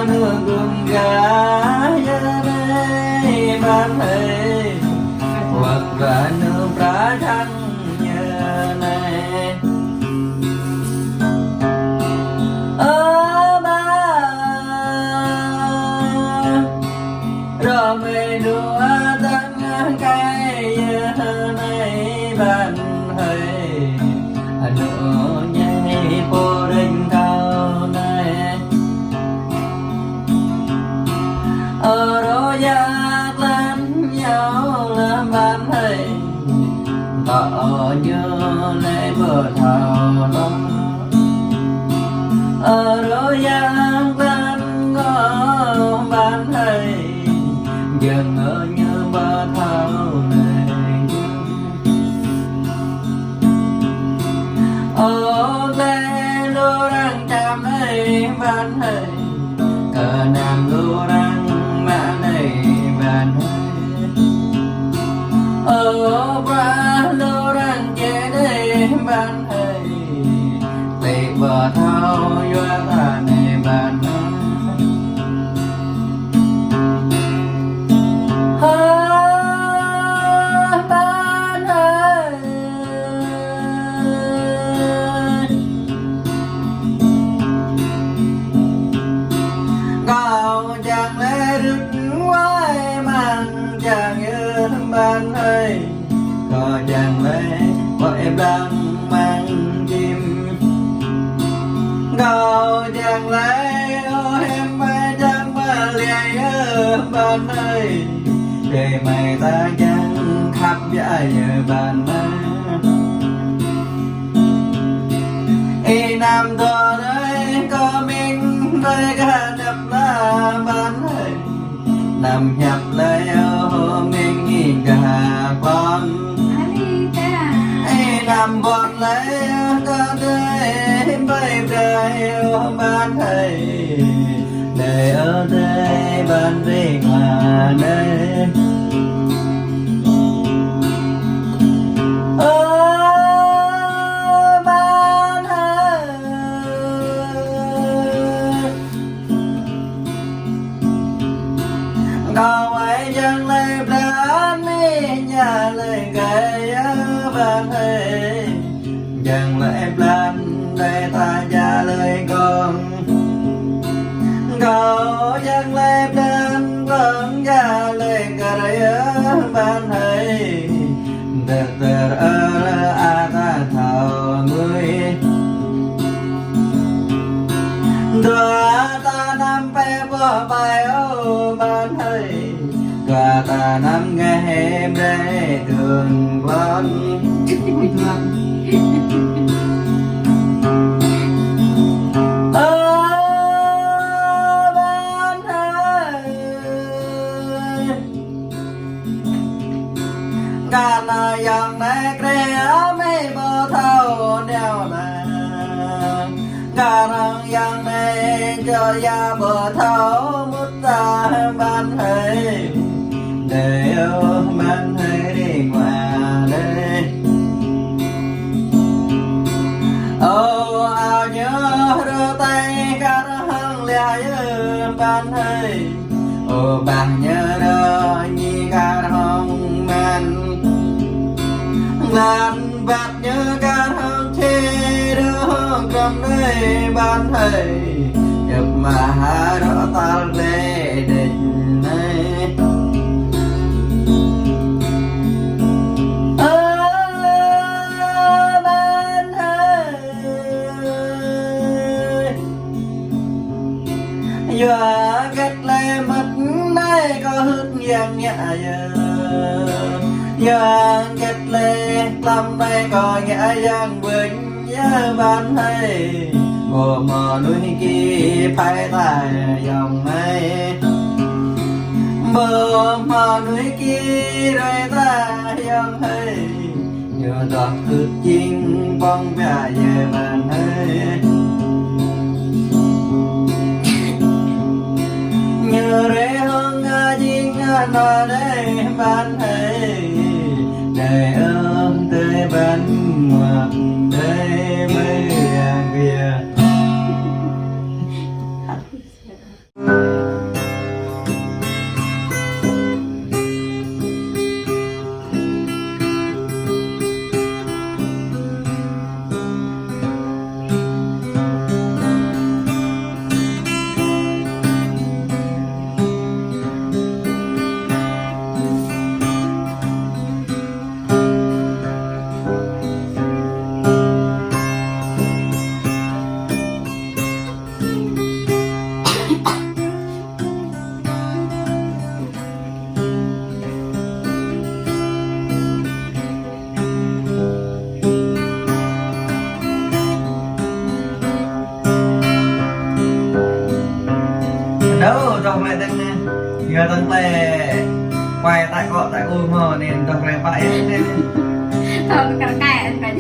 nước gừng gà giờ này ban thầy hoặc là nước ra trăng giờ này ở ba rồi mình đùa tăng cái giờ này ban thầy nụ nhảy phố đình cao này ở đó giác lẫn nhau làm ban thầy tỏ nhớ lấy bờ thảo đó ở đó giác lẫn có ban thầy dừng ở như bờ thảo này ở đây lô đang chạm đây ban thầy cờ nam lô đang mã này ban thầy ở ba lô đang chế đây ban thầy tị bờ thao doa thà này ban thầy ban thầy cao chẳng lẽ đứt quay mang chẳng như ban thầy có chẳng lẽ có em đang mang chim cao chẳng lẽ em phải chẳng mà lìa ban thầy để mày ta chẳng khắp giải ban thầy y nam thọ đây có mình đây cả đập là ban thầy nằm nhập lấy mình nghĩ cả con y nằm bọn lấy có đây bay đời ban thầy để ở đây ban riêng là đây ban thầy câu ấy chẳng lấy plan đi nhà lời gầy ban thầy chẳng lấy plan để ta trả lời con câu chẳng lấy plan con trả lời gầy ban thầy được từ ở ta thảo người đua ta nằm bé bỏ bài ô ban thầy đua ta nằm nghe em để đường con ban thầy cả là dòng này kề mấy bờ thâu đeo là cả rằng dòng này cho ra bờ thâu mút ta ban thầy để ban thầy đi qua đây ô ao nhớ đưa tay cả hăng lìa ban thầy ô bạn nhớ đó nhi cả hông man ngàn bạc nhớ cả hông chê đưa cầm đây ban thầy nhập mà đó ta lê định này ban thầy giờ kết lê mất đây có hứt nhàng nhẹ giờ kết lê tâm đây có nhẹ nhàng bình nhớ ban thầy mùa mờ núi kia phải tài dòng mây mùa mờ núi kia rồi ta dòng mây nhớ đọc thức chinh bóng về ban thầy nhớ rễ hương chinh nó đây ban thầy để ơn tới ban ngoặc đây mấy kia nâng lệ quay tại cọ tại ôi mò nên đọc rè bãi nên thôi cả cái anh phải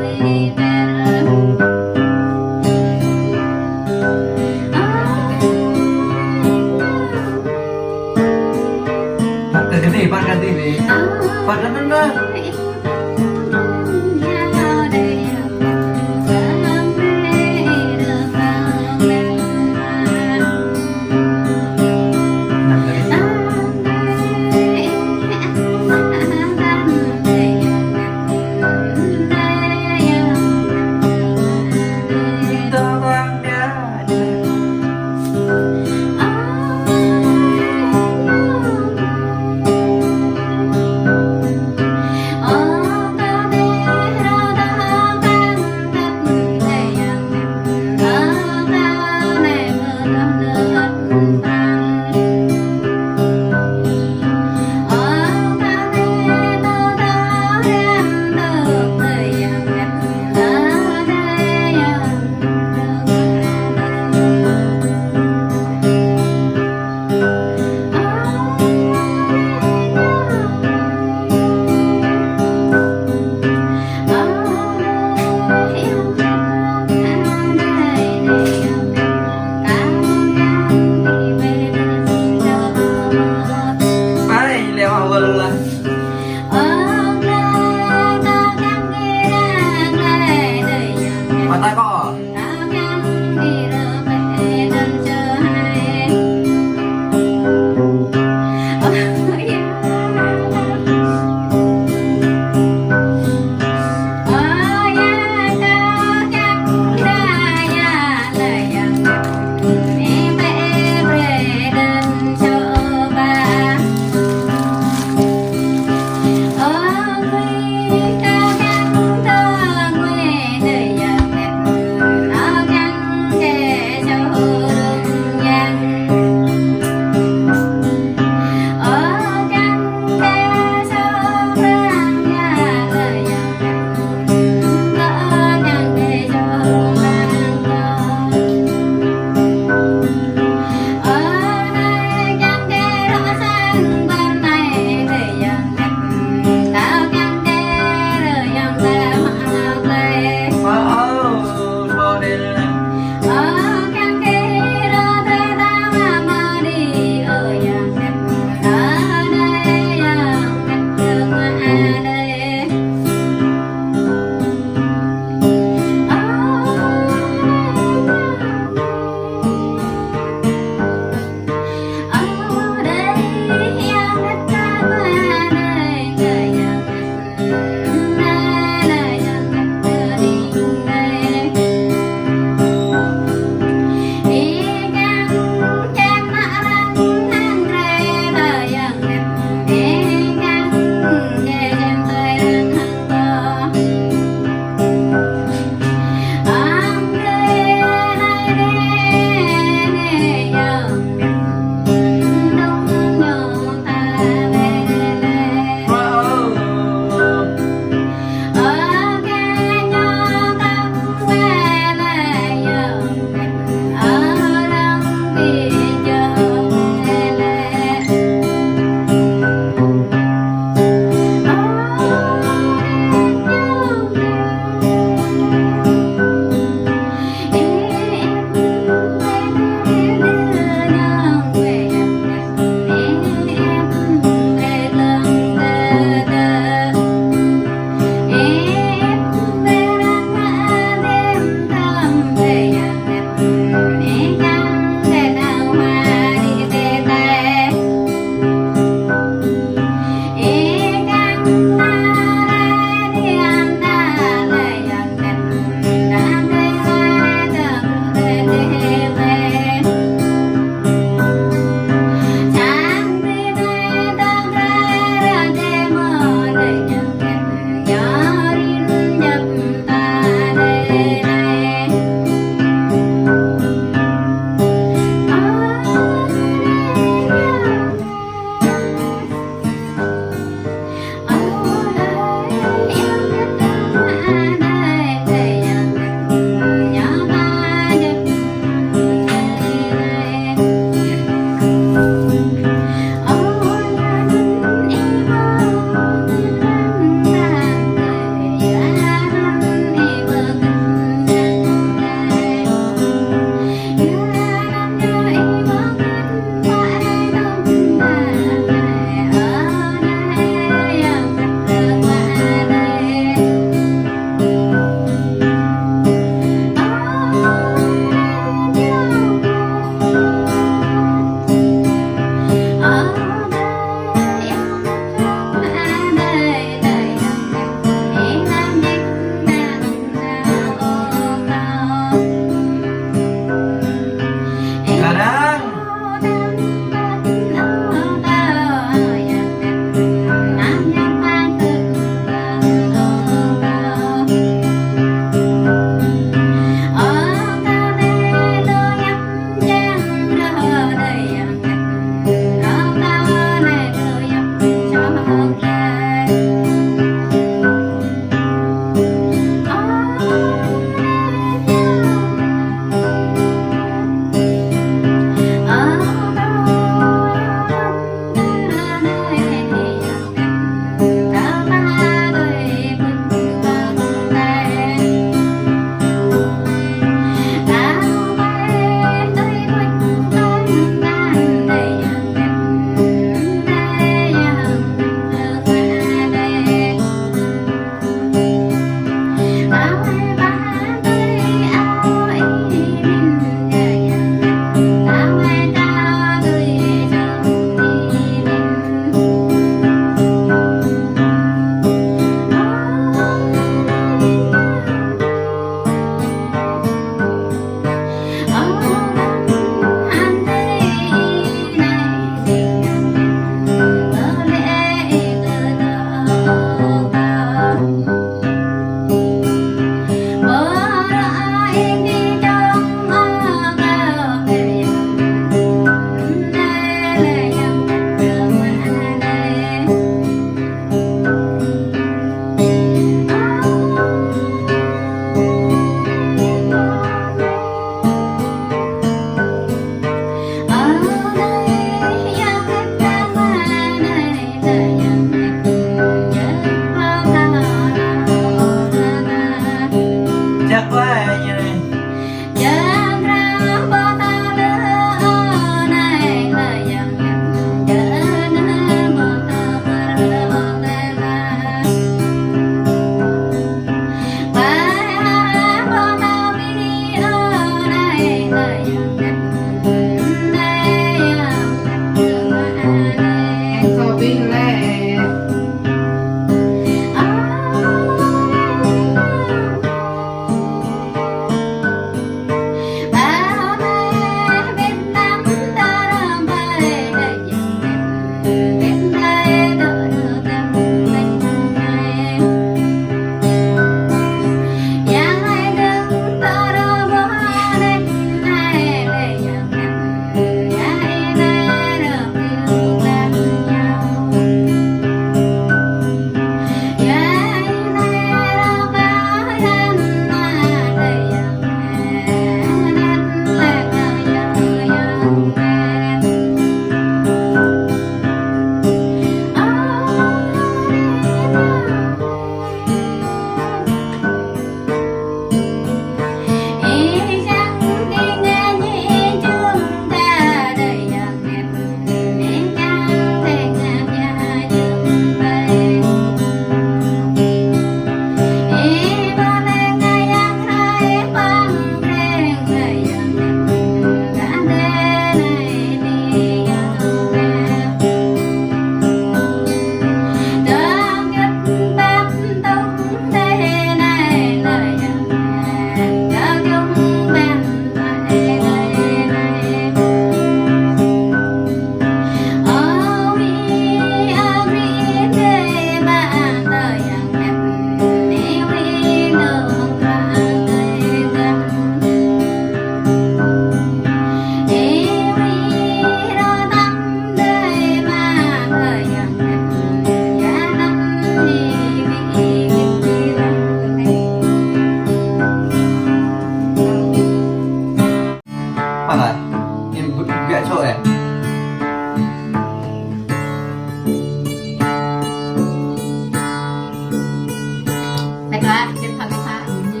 cái thật thà như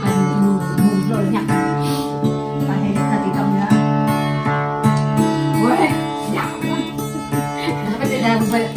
anh rồi nhặt và hay thật thì không nữa quên nhặt nó phải đi ra về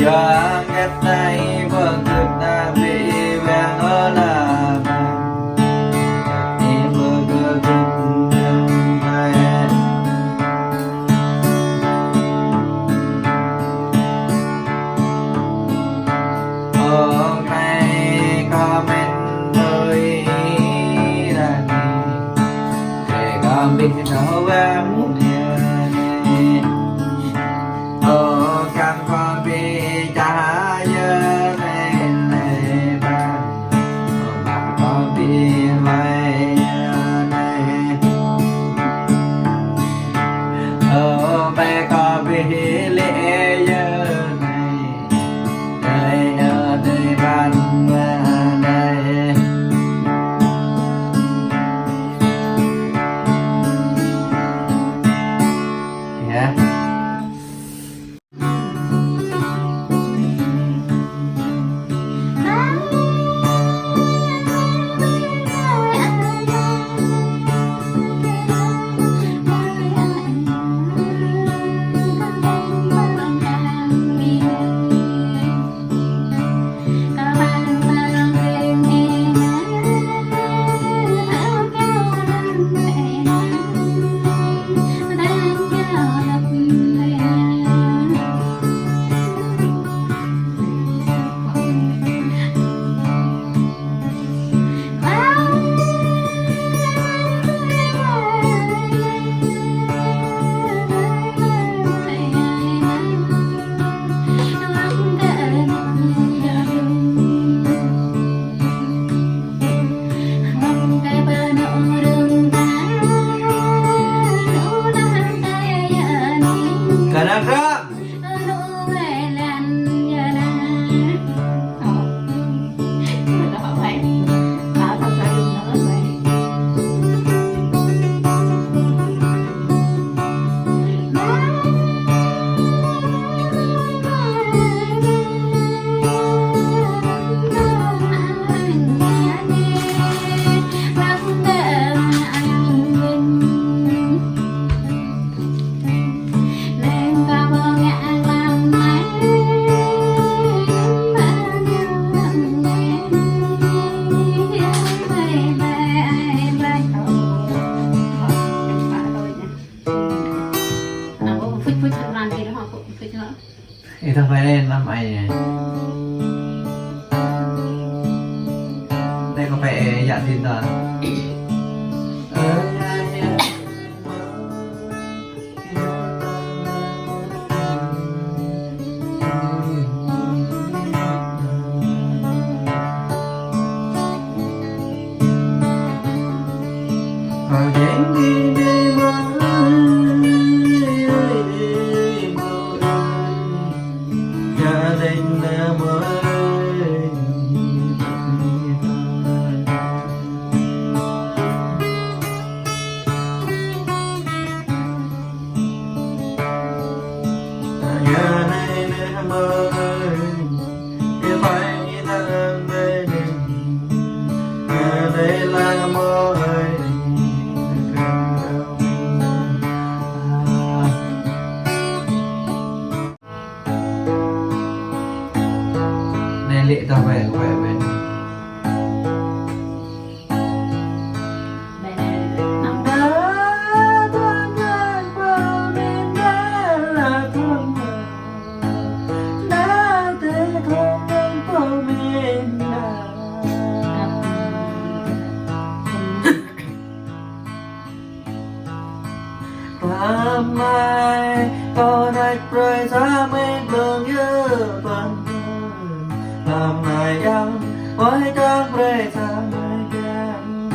cho nghe tay vâng thực ta bị vàng ở là em mơ cơ kinh về hôm nay comment ơi là để con biết đâu em sao phải lên làm ai này? Đây có phải dạ tin rồi. Đến đi đây mơ ơi, mơ ơi, gia đình là mơ ơi, nhà này là mơ ơi, để phải thằng bên nhà đây là mơ ơi. Này lệ tao về khỏe bên Đây này nằm đã thương anh bao nên đã là thương đã thế thương anh bao nên đã làm mai có đạch rơi ra mênh đường như tuần làm này ăn với trang rơi ra mênh gan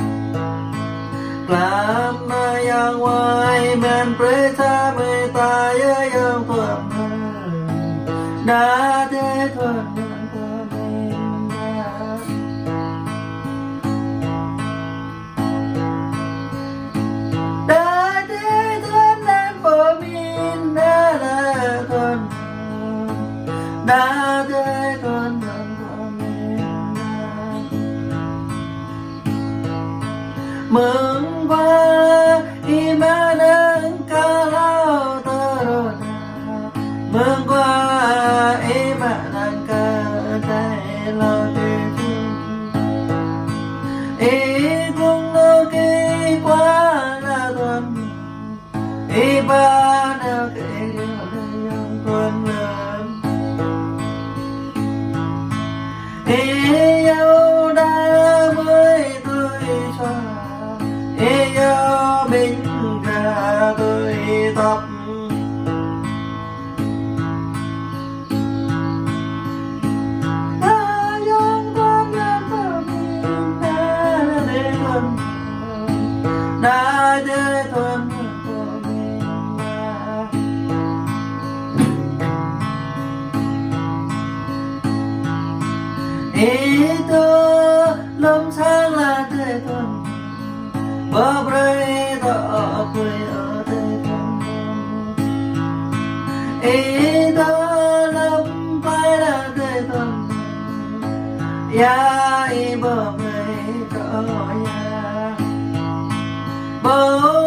làm này ăn với men rơi ra mênh ta với yang tuần đã thế thuần đã thế con mừng qua imanan kalau terona mừng qua imanan kalau ikung loki qua na tuần ibana cái điều yang tuần yêu đã mới tôi cho yêu bình cả tôi tập ta giống con nhân tôi đã để thuần đã để thuần của mình itu lâm sang là thế thuần bờ bơi tỏ quê ở thế thuần itu lâm phải là thế thuần ya bờ bơi tỏ ya bờ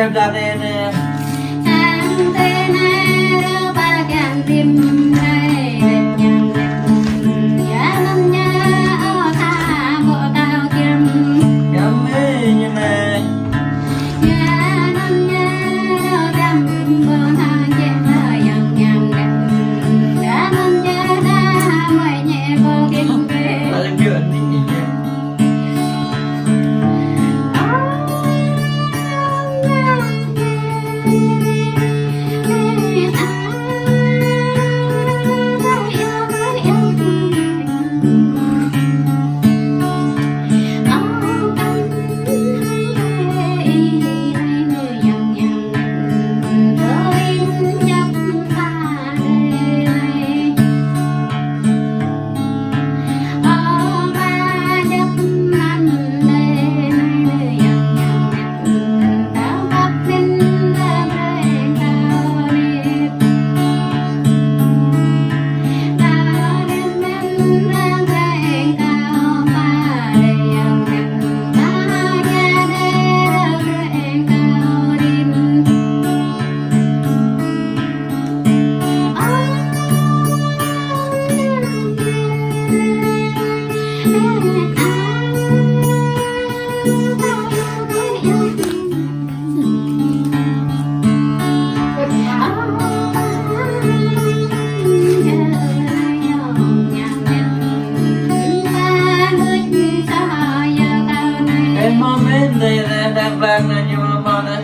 em ra đây nè. Ang tenero bagian tim này nhang ya nam ya o tha bộ tao kim Em ấy như này. ya nam ya ram bộ tha che ta yang nhang ya nam ya ta mai nhẹ bộ kim về Là cái chuyện gì nhỉ? Em mong đến đây là đang vang là nhiều lắm bao đấy.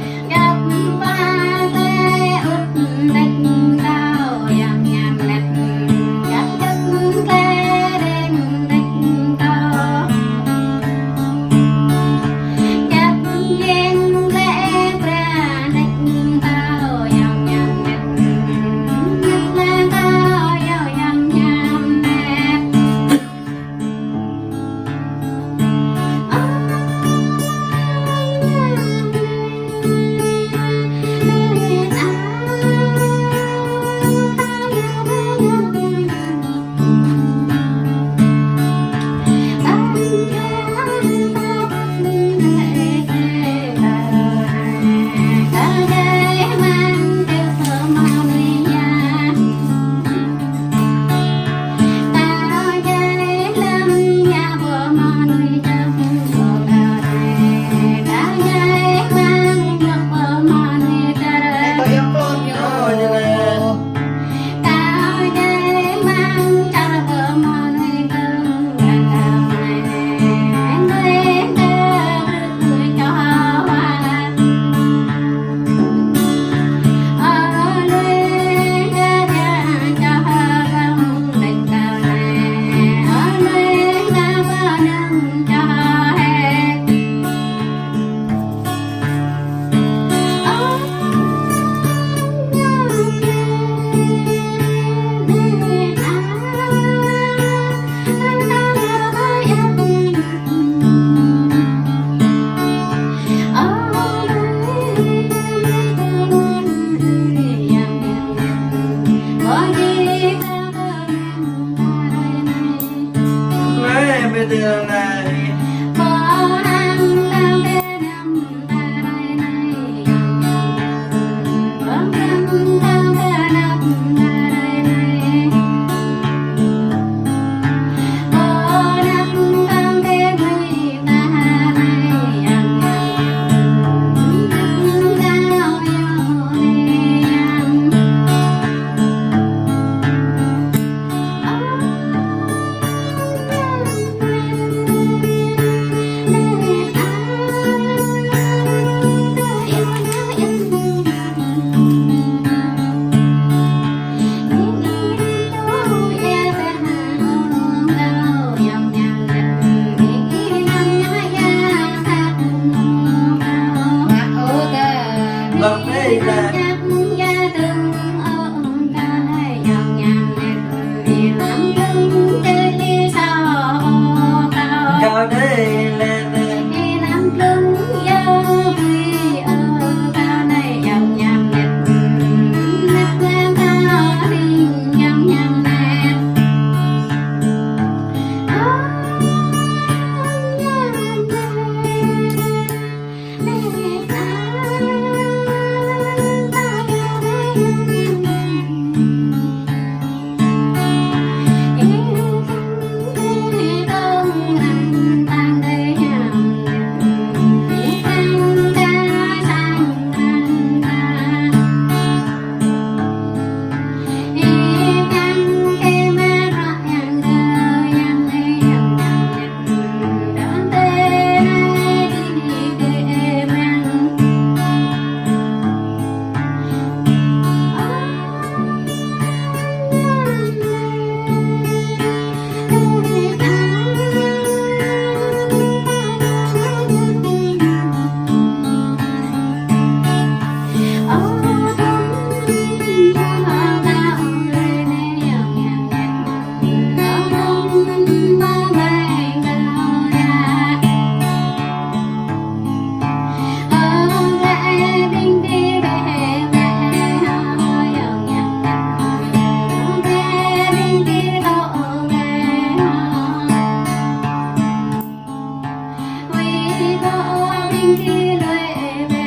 kinh khi lối về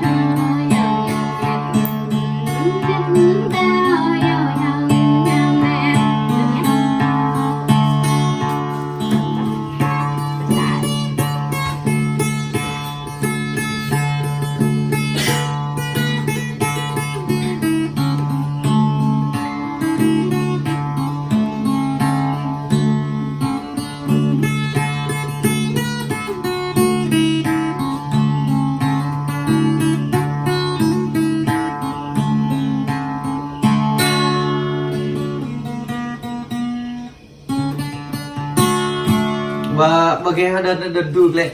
giàu giàu nhật cao giàu giàu nhàng mẹ và bagi ada duduk leh